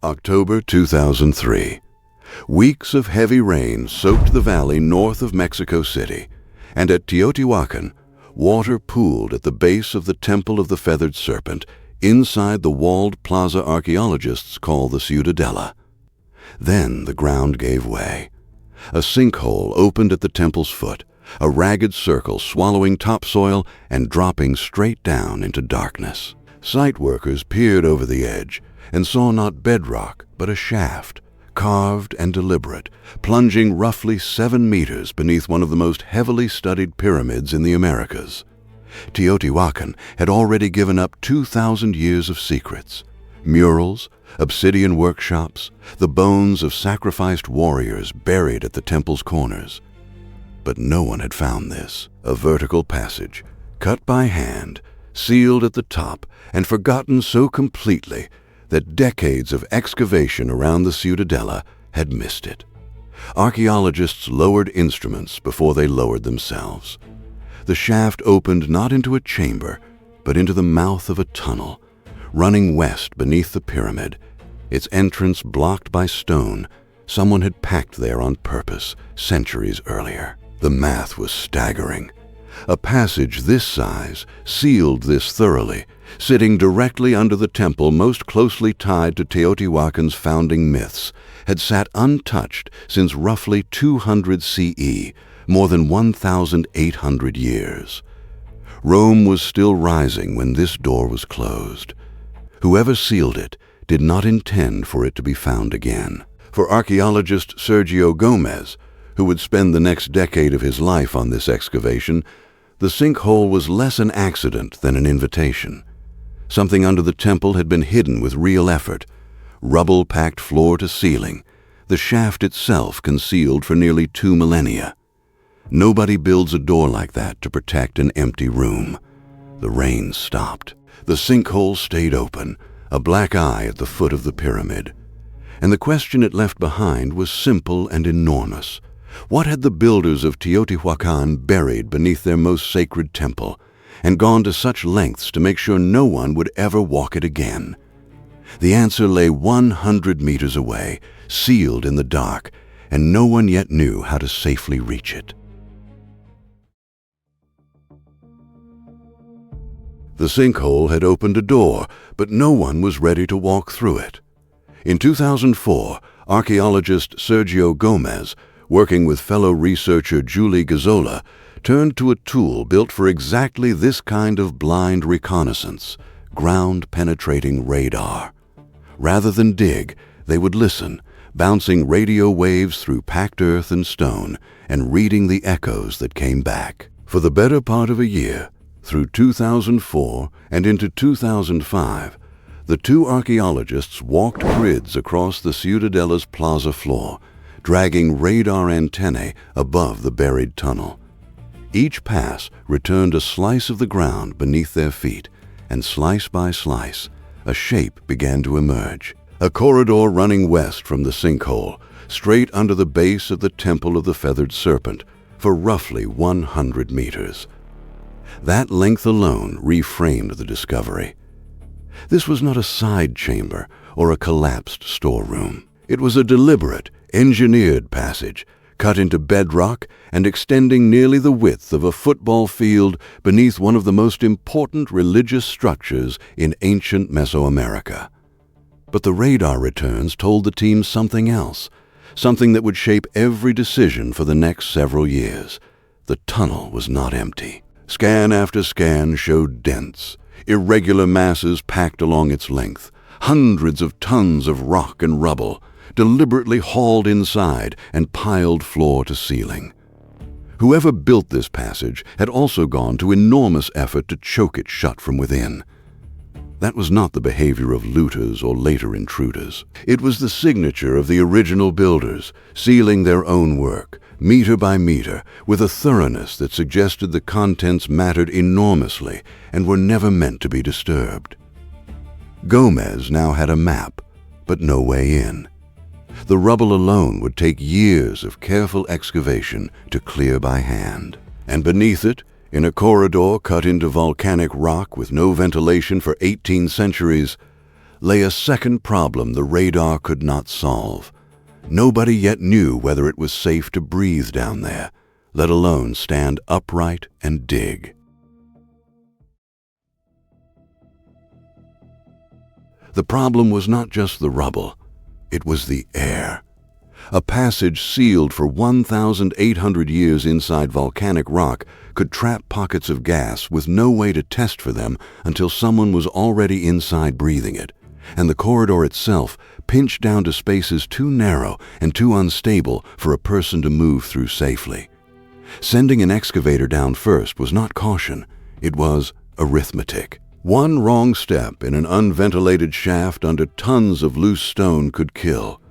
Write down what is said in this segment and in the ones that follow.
October 2003. Weeks of heavy rain soaked the valley north of Mexico City, and at Teotihuacan, water pooled at the base of the Temple of the Feathered Serpent, inside the walled plaza archaeologists call the Ciudadela. Then the ground gave way. A sinkhole opened at the temple's foot, a ragged circle swallowing topsoil and dropping straight down into darkness. Site workers peered over the edge and saw not bedrock but a shaft, carved and deliberate, plunging roughly 7 meters beneath one of the most heavily studied pyramids in the Americas. Teotihuacan had already given up 2,000 years of secrets, murals, obsidian workshops, the bones of sacrificed warriors buried at the temple's corners. But no one had found this, a vertical passage, cut by hand, sealed at the top, and forgotten so completely that decades of excavation around the Ciudadela had missed it. Archaeologists lowered instruments before they lowered themselves. The shaft opened not into a chamber, but into the mouth of a tunnel, running west beneath the pyramid, its entrance blocked by stone someone had packed there on purpose centuries earlier. The math was staggering. A passage this size, sealed this thoroughly, sitting directly under the temple most closely tied to Teotihuacan's founding myths, had sat untouched since roughly 200 CE, more than 1,800 years. Rome was still rising when this door was closed. Whoever sealed it did not intend for it to be found again. For archaeologist Sergio Gomez, who would spend the next decade of his life on this excavation, the sinkhole was less an accident than an invitation. Something under the temple had been hidden with real effort, rubble packed floor to ceiling, the shaft itself concealed for nearly 2 millennia. Nobody builds a door like that to protect an empty room. The rain stopped. The sinkhole stayed open, a black eye at the foot of the pyramid. And the question it left behind was simple and enormous. What had the builders of Teotihuacan buried beneath their most sacred temple, and gone to such lengths to make sure no one would ever walk it again? The answer lay 100 meters away, sealed in the dark, and no one yet knew how to safely reach it. The sinkhole had opened a door, but no one was ready to walk through it. In 2004, archaeologist Sergio Gomez, working with fellow researcher Julie Gazzola, turned to a tool built for exactly this kind of blind reconnaissance, ground-penetrating radar. Rather than dig, they would listen, bouncing radio waves through packed earth and stone and reading the echoes that came back. For the better part of a year, through 2004 and into 2005, the two archaeologists walked grids across the Ciudadela's plaza floor, dragging radar antennae above the buried tunnel. Each pass returned a slice of the ground beneath their feet, and slice by slice, a shape began to emerge. A corridor running west from the sinkhole, straight under the base of the Temple of the Feathered Serpent, for roughly 100 meters. That length alone reframed the discovery. This was not a side chamber or a collapsed storeroom. It was a deliberate, engineered passage, cut into bedrock and extending nearly the width of a football field beneath one of the most important religious structures in ancient Mesoamerica. But the radar returns told the team something else, something that would shape every decision for the next several years. The tunnel was not empty. Scan after scan showed dents, irregular masses packed along its length, hundreds of tons of rock and rubble, deliberately hauled inside and piled floor to ceiling. Whoever built this passage had also gone to enormous effort to choke it shut from within. That was not the behavior of looters or later intruders. It was the signature of the original builders, sealing their own work, meter by meter, with a thoroughness that suggested the contents mattered enormously and were never meant to be disturbed. Gomez now had a map, but no way in. The rubble alone would take years of careful excavation to clear by hand. And beneath it, in a corridor cut into volcanic rock with no ventilation for 18 centuries, lay a second problem the radar could not solve. Nobody yet knew whether it was safe to breathe down there, let alone stand upright and dig. The problem was not just the rubble, it was the air. A passage sealed for 1,800 years inside volcanic rock could trap pockets of gas with no way to test for them until someone was already inside breathing it, and the corridor itself pinched down to spaces too narrow and too unstable for a person to move through safely. Sending an excavator down first was not caution, it was arithmetic. One wrong step in an unventilated shaft under tons of loose stone could kill.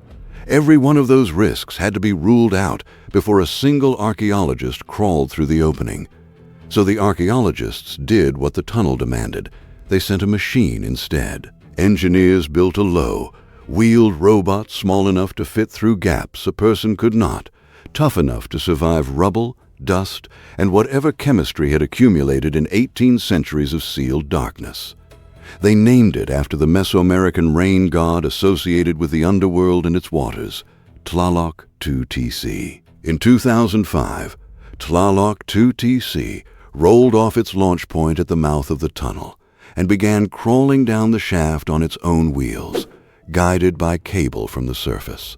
Every one of those risks had to be ruled out before a single archaeologist crawled through the opening. So the archaeologists did what the tunnel demanded. They sent a machine instead. Engineers built a low, wheeled robot small enough to fit through gaps a person could not, tough enough to survive rubble, dust, and whatever chemistry had accumulated in 18 centuries of sealed darkness. They named it after the Mesoamerican rain god associated with the Underworld and its waters, Tlaloc 2TC. In 2005, Tlaloc 2TC rolled off its launch point at the mouth of the tunnel and began crawling down the shaft on its own wheels, guided by cable from the surface.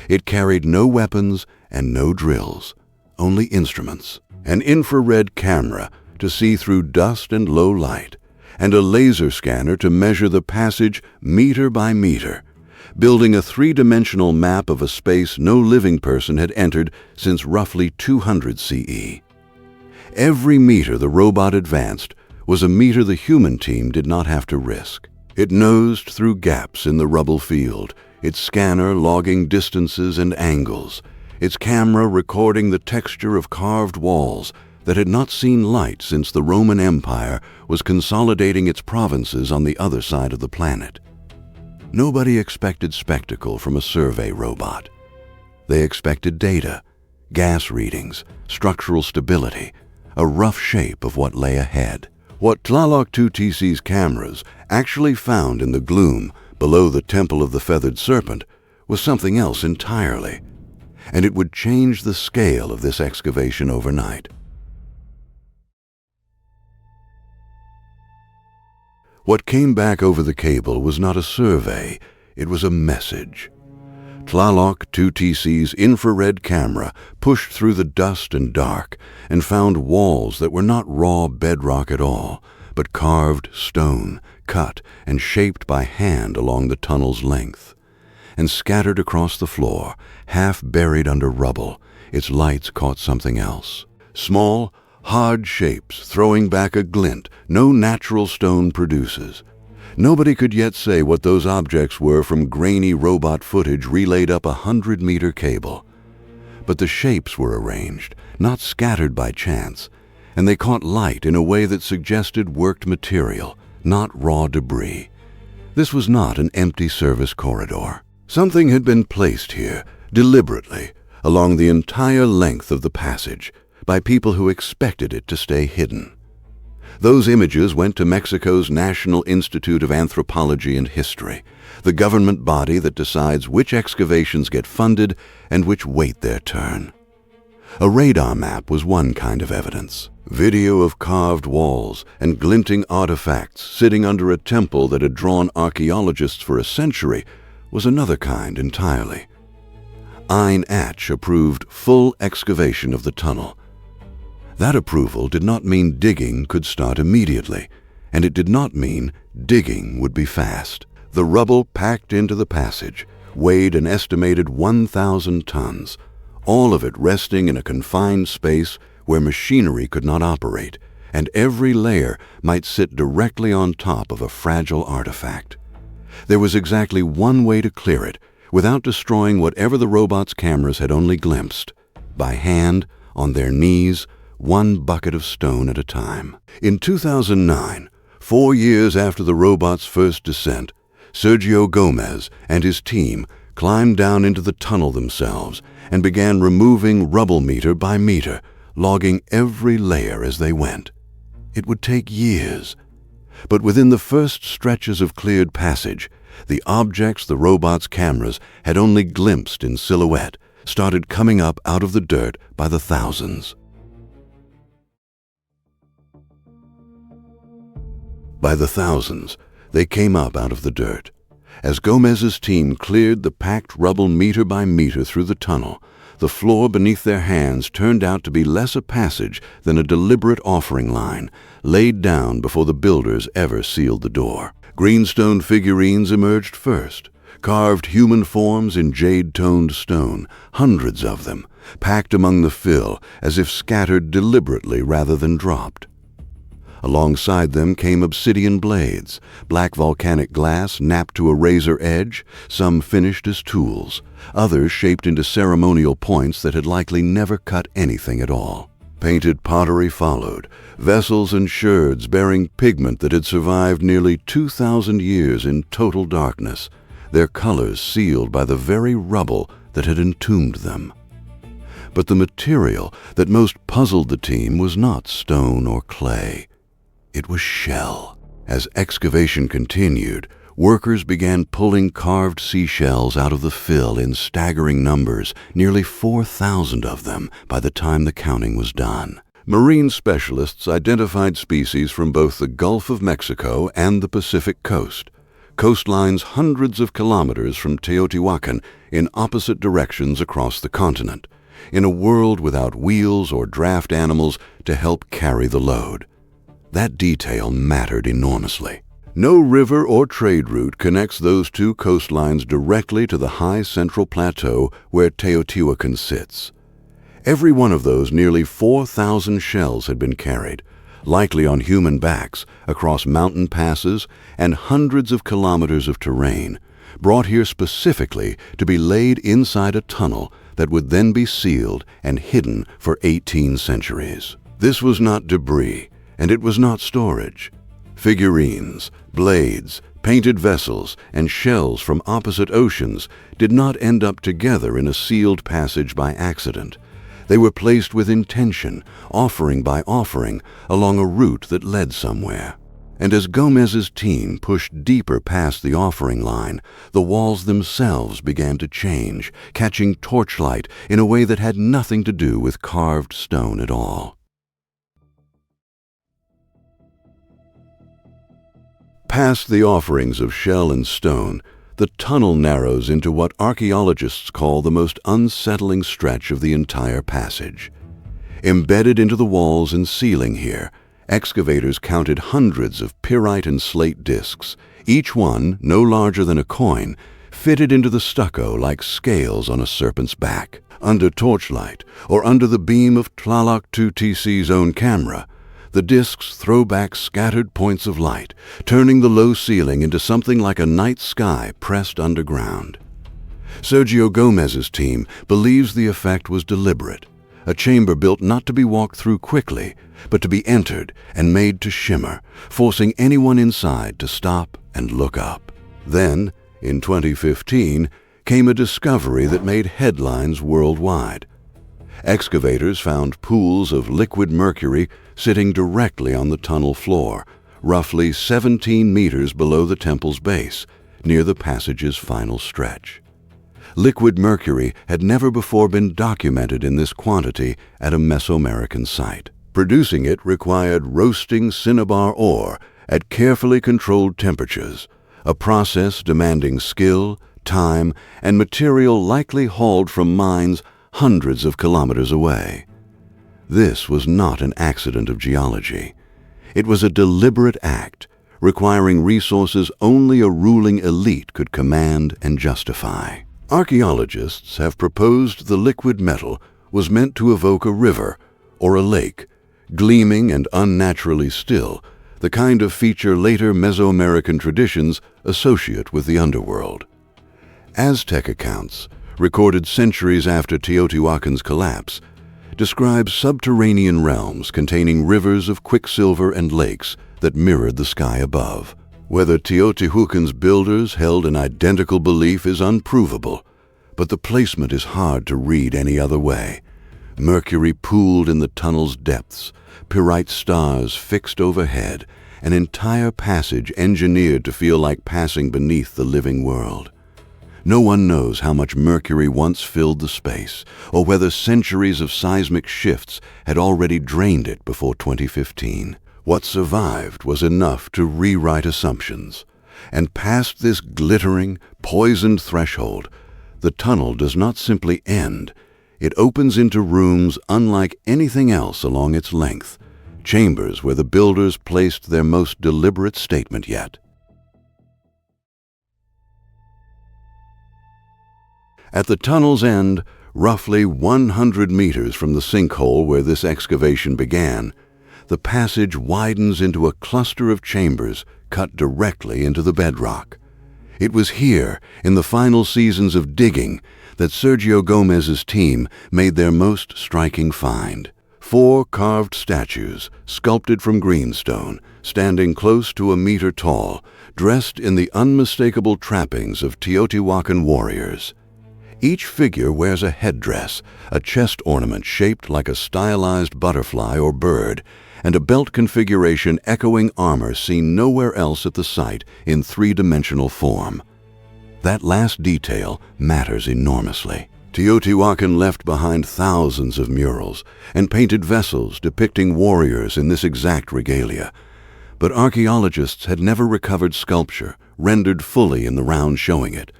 It carried no weapons and no drills, only instruments, an infrared camera to see through dust and low light, and a laser scanner to measure the passage meter by meter, building a three-dimensional map of a space no living person had entered since roughly 200 CE. Every meter the robot advanced was a meter the human team did not have to risk. It nosed through gaps in the rubble field, its scanner logging distances and angles, its camera recording the texture of carved walls that had not seen light since the Roman Empire was consolidating its provinces on the other side of the planet. Nobody expected spectacle from a survey robot. They expected data, gas readings, structural stability, a rough shape of what lay ahead. What Tlaloc 2TC's cameras actually found in the gloom below the Temple of the Feathered Serpent was something else entirely, and it would change the scale of this excavation overnight. What came back over the cable was not a survey, it was a message. Tlaloc 2TC's infrared camera pushed through the dust and dark and found walls that were not raw bedrock at all, but carved stone, cut and shaped by hand along the tunnel's length. And scattered across the floor, half buried under rubble, its lights caught something else. Small, hard shapes throwing back a glint no natural stone produces. Nobody could yet say what those objects were from grainy robot footage relayed up a 100-meter cable. But the shapes were arranged, not scattered by chance, and they caught light in a way that suggested worked material, not raw debris. This was not an empty service corridor. Something had been placed here, deliberately, along the entire length of the passage, by people who expected it to stay hidden. Those images went to Mexico's National Institute of Anthropology and History, the government body that decides which excavations get funded and which wait their turn. A radar map was one kind of evidence. Video of carved walls and glinting artifacts sitting under a temple that had drawn archaeologists for a century was another kind entirely. Ein Atch approved full excavation of the tunnel. That approval did not mean digging could start immediately, and it did not mean digging would be fast. The rubble packed into the passage weighed an estimated 1,000 tons, all of it resting in a confined space where machinery could not operate, and every layer might sit directly on top of a fragile artifact. There was exactly one way to clear it without destroying whatever the robot's cameras had only glimpsed: by hand, on their knees, one bucket of stone at a time. In 2009, 4 years after the robot's first descent, Sergio Gomez and his team climbed down into the tunnel themselves and began removing rubble meter by meter, logging every layer as they went. It would take years, but within the first stretches of cleared passage, The objects the robots' cameras had only glimpsed in silhouette started coming up out of the dirt by the thousands. By the thousands, they came up out of the dirt. As Gomez's team cleared the packed rubble meter by meter through the tunnel, the floor beneath their hands turned out to be less a passage than a deliberate offering line, laid down before the builders ever sealed the door. Greenstone figurines emerged first, carved human forms in jade-toned stone, hundreds of them, packed among the fill as if scattered deliberately rather than dropped. Alongside them came obsidian blades, black volcanic glass napped to a razor edge, some finished as tools, others shaped into ceremonial points that had likely never cut anything at all. Painted pottery followed, vessels and sherds bearing pigment that had survived nearly 2,000 years in total darkness, their colors sealed by the very rubble that had entombed them. But the material that most puzzled the team was not stone or clay. It was shell. As excavation continued, workers began pulling carved seashells out of the fill in staggering numbers, nearly 4,000 of them by the time the counting was done. Marine specialists identified species from both the Gulf of Mexico and the Pacific coast, coastlines hundreds of kilometers from Teotihuacan in opposite directions across the continent, in a world without wheels or draft animals to help carry the load. That detail mattered enormously. No river or trade route connects those two coastlines directly to the high central plateau where Teotihuacan sits. Every one of those nearly 4,000 shells had been carried, likely on human backs, across mountain passes and hundreds of kilometers of terrain, brought here specifically to be laid inside a tunnel that would then be sealed and hidden for 18 centuries. This was not debris, and it was not storage. Figurines, blades, painted vessels, and shells from opposite oceans did not end up together in a sealed passage by accident. They were placed with intention, offering by offering, along a route that led somewhere. And as Gomez's team pushed deeper past the offering line, the walls themselves began to change, catching torchlight in a way that had nothing to do with carved stone at all. Past the offerings of shell and stone, the tunnel narrows into what archaeologists call the most unsettling stretch of the entire passage. Embedded into the walls and ceiling here, excavators counted hundreds of pyrite and slate discs, each one, no larger than a coin, fitted into the stucco like scales on a serpent's back. Under torchlight, or under the beam of Tlalocan's own camera, the discs throw back scattered points of light, turning the low ceiling into something like a night sky pressed underground. Sergio Gomez's team believes the effect was deliberate, a chamber built not to be walked through quickly, but to be entered and made to shimmer, forcing anyone inside to stop and look up. Then, in 2015, came a discovery that made headlines worldwide. Excavators found pools of liquid mercury sitting directly on the tunnel floor, roughly 17 meters below the temple's base, near the passage's final stretch. Liquid mercury had never before been documented in this quantity at a Mesoamerican site. Producing it required roasting cinnabar ore at carefully controlled temperatures, a process demanding skill, time, and material likely hauled from mines hundreds of kilometers away. This was not an accident of geology. It was a deliberate act, requiring resources only a ruling elite could command and justify. Archaeologists have proposed the liquid metal was meant to evoke a river or a lake, gleaming and unnaturally still, the kind of feature later Mesoamerican traditions associate with the underworld. Aztec accounts, recorded centuries after Teotihuacan's collapse, describe subterranean realms containing rivers of quicksilver and lakes that mirrored the sky above. Whether Teotihuacan's builders held an identical belief is unprovable, but the placement is hard to read any other way. Mercury pooled in the tunnel's depths, pyrite stars fixed overhead, an entire passage engineered to feel like passing beneath the living world. No one knows how much Mercury once filled the space, or whether centuries of seismic shifts had already drained it before 2015. What survived was enough to rewrite assumptions. And past this glittering, poisoned threshold, the tunnel does not simply end. It opens into rooms unlike anything else along its length, chambers where the builders placed their most deliberate statement yet. At the tunnel's end, roughly 100 meters from the sinkhole where this excavation began, the passage widens into a cluster of chambers cut directly into the bedrock. It was here, in the final seasons of digging, that Sergio Gomez's team made their most striking find. 4 carved statues, sculpted from greenstone, standing close to a meter tall, dressed in the unmistakable trappings of Teotihuacan warriors. Each figure wears a headdress, a chest ornament shaped like a stylized butterfly or bird, and a belt configuration echoing armor seen nowhere else at the site in 3-dimensional form. That last detail matters enormously. Teotihuacan left behind thousands of murals and painted vessels depicting warriors in this exact regalia, but archaeologists had never recovered sculpture rendered fully in the round showing it.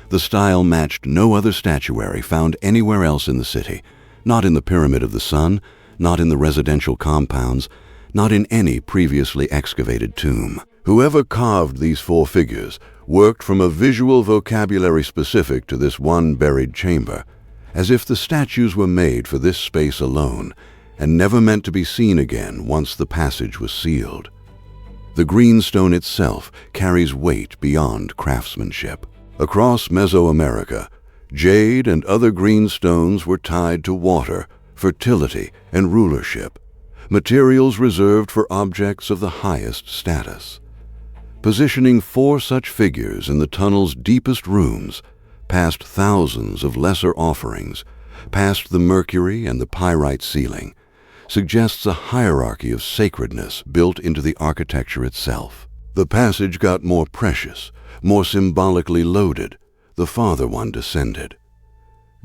The style matched no other statuary found anywhere else in the city, not in the Pyramid of the Sun, not in the residential compounds, not in any previously excavated tomb. Whoever carved these 4 figures worked from a visual vocabulary specific to this one buried chamber, as if the statues were made for this space alone and never meant to be seen again once the passage was sealed. The greenstone itself carries weight beyond craftsmanship. Across Mesoamerica, jade and other green stones were tied to water, fertility, and rulership, materials reserved for objects of the highest status. Positioning 4 such figures in the tunnel's deepest rooms, past thousands of lesser offerings, past the Mercury and the pyrite ceiling, suggests a hierarchy of sacredness built into the architecture itself. The passage got more precious, more symbolically loaded, the farther one descended.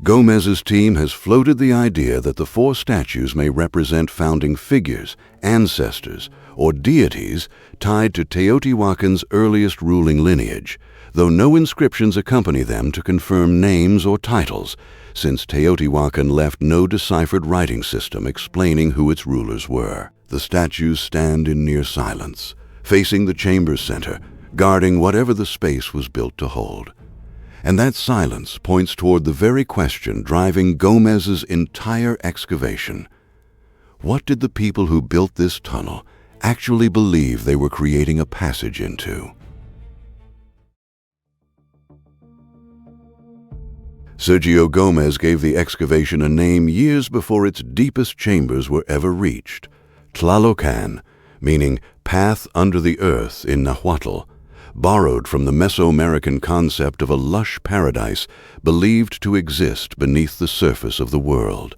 Gomez's team has floated the idea that the 4 statues may represent founding figures, ancestors, or deities tied to Teotihuacan's earliest ruling lineage, though no inscriptions accompany them to confirm names or titles, since Teotihuacan left no deciphered writing system explaining who its rulers were. The statues stand in near silence, facing the chamber's center, guarding whatever the space was built to hold. And that silence points toward the very question driving Gomez's entire excavation. What did the people who built this tunnel actually believe they were creating a passage into? Sergio Gomez gave the excavation a name years before its deepest chambers were ever reached: Tlalocan, meaning path under the earth in Nahuatl, borrowed from the Mesoamerican concept of a lush paradise believed to exist beneath the surface of the world.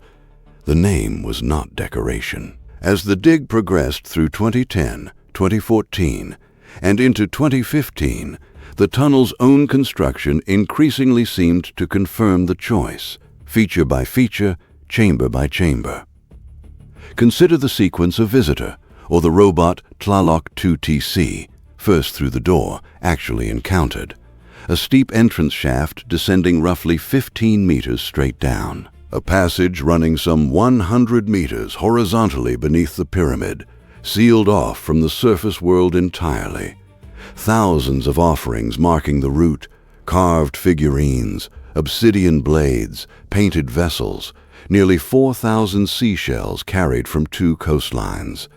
The name was not decoration. As the dig progressed through 2010, 2014, and into 2015, the tunnel's own construction increasingly seemed to confirm the choice, feature by feature, chamber by chamber. Consider the sequence of Visitor, or the robot Tlaloc 2TC, first through the door, actually encountered, a steep entrance shaft descending roughly 15 meters straight down, a passage running some 100 meters horizontally beneath the pyramid, sealed off from the surface world entirely. Thousands of offerings marking the route, carved figurines, obsidian blades, painted vessels, nearly 4,000 seashells carried from 2 coastlines.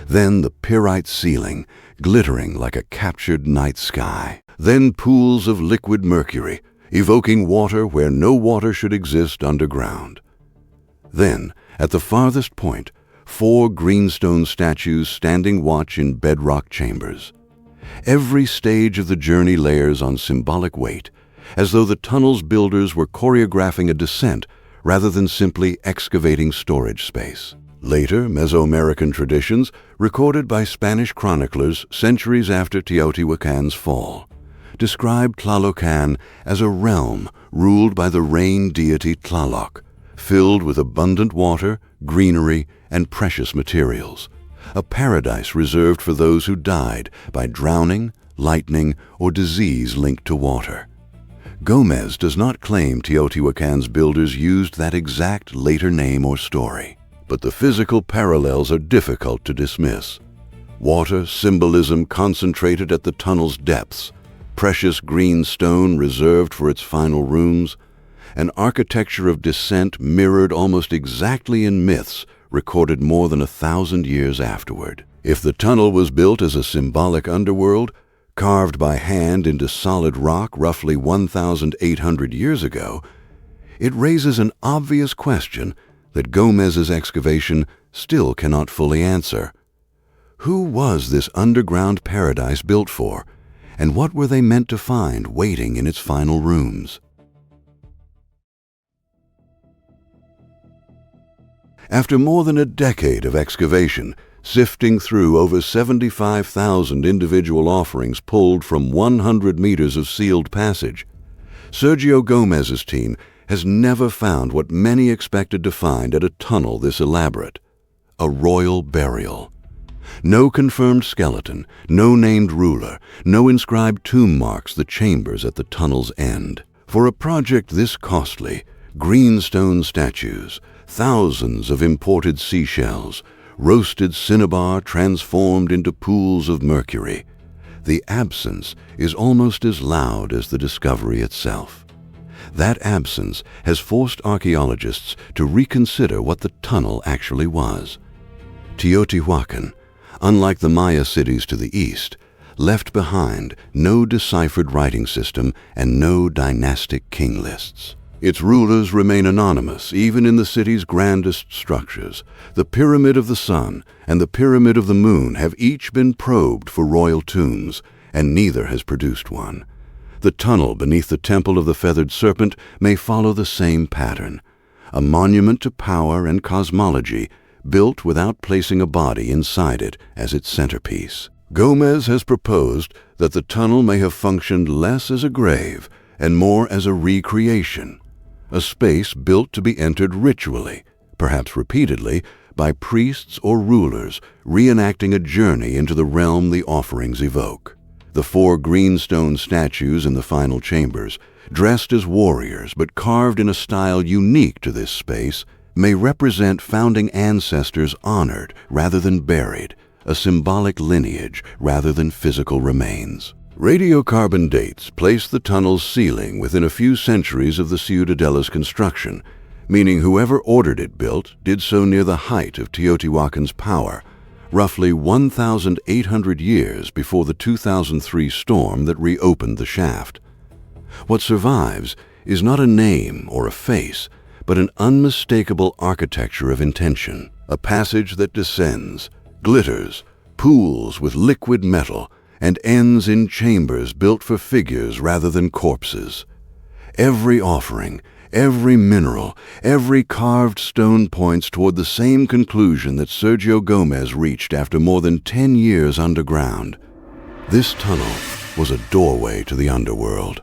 Then the pyrite ceiling, glittering like a captured night sky. Then pools of liquid mercury, evoking water where no water should exist underground. Then, at the farthest point, 4 greenstone statues standing watch in bedrock chambers. Every stage of the journey layers on symbolic weight, as though the tunnel's builders were choreographing a descent rather than simply excavating storage space. Later, Mesoamerican traditions, recorded by Spanish chroniclers centuries after Teotihuacan's fall, described Tlalocan as a realm ruled by the rain deity Tlaloc, filled with abundant water, greenery, and precious materials, a paradise reserved for those who died by drowning, lightning, or disease linked to water. Gomez does not claim Teotihuacan's builders used that exact later name or story, but the physical parallels are difficult to dismiss. Water symbolism concentrated at the tunnel's depths, precious green stone reserved for its final rooms, an architecture of descent mirrored almost exactly in myths recorded more than 1,000 years afterward. If the tunnel was built as a symbolic underworld, carved by hand into solid rock roughly 1,800 years ago, it raises an obvious question that Gomez's excavation still cannot fully answer. Who was this underground paradise built for, and what were they meant to find waiting in its final rooms? After more than a decade of excavation, sifting through over 75,000 individual offerings pulled from 100 meters of sealed passage, Sergio Gomez's team has never found what many expected to find at a tunnel this elaborate: a royal burial. No confirmed skeleton, no named ruler, no inscribed tomb marks the chambers at the tunnel's end. For a project this costly, greenstone statues, thousands of imported seashells, roasted cinnabar transformed into pools of mercury, the absence is almost as loud as the discovery itself. That absence has forced archaeologists to reconsider what the tunnel actually was. Teotihuacan, unlike the Maya cities to the east, left behind no deciphered writing system and no dynastic king lists. Its rulers remain anonymous even in the city's grandest structures. The Pyramid of the Sun and the Pyramid of the Moon have each been probed for royal tombs, and neither has produced one. The tunnel beneath the Temple of the Feathered Serpent may follow the same pattern, a monument to power and cosmology built without placing a body inside it as its centerpiece. Gomez has proposed that the tunnel may have functioned less as a grave and more as a recreation, a space built to be entered ritually, perhaps repeatedly, by priests or rulers reenacting a journey into the realm the offerings evoke. The 4 greenstone statues in the final chambers, dressed as warriors but carved in a style unique to this space, may represent founding ancestors honored rather than buried, a symbolic lineage rather than physical remains. Radiocarbon dates place the tunnel's ceiling within a few centuries of the Ciudadella's construction, meaning whoever ordered it built did so near the height of Teotihuacan's power, roughly 1,800 years before the 2003 storm that reopened the shaft. What survives is not a name or a face, but an unmistakable architecture of intention, a passage that descends, glitters, pools with liquid metal, and ends in chambers built for figures rather than corpses. Every offering, every mineral, every carved stone points toward the same conclusion that Sergio Gomez reached after more than 10 years underground. This tunnel was a doorway to the underworld.